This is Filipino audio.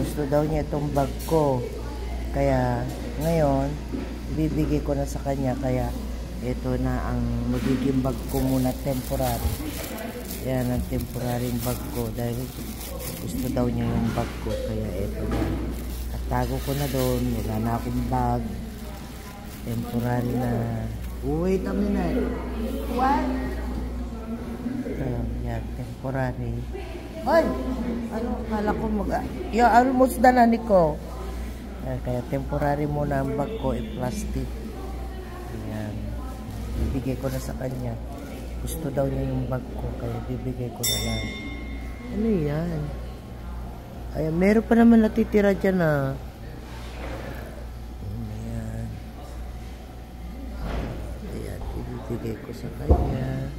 gusto daw niya itong bag ko. Kaya ngayon, bibigay ko na sa kanya. Kaya ito na ang magiging bag ko muna, temporary. Yan ang temporary bag ko dahil gusto daw niya yung bag ko. Kaya ito na. At tago ko na doon. Wala na akong bag. Temporary na. Wait a minute. What? Yan, temporary. Hoy! Ano, kala ko yeah, almost done na ko. Kaya temporary muna ang bag ko, plastic. Ayan. Bibigay ko na sa kanya. Gusto daw niya yung bag ko, kaya bibigay ko na lang. Ano yan? Ayan, meron pa naman natitira dyan ah. Ayan. Ayan, ibibigay ko sa kanya.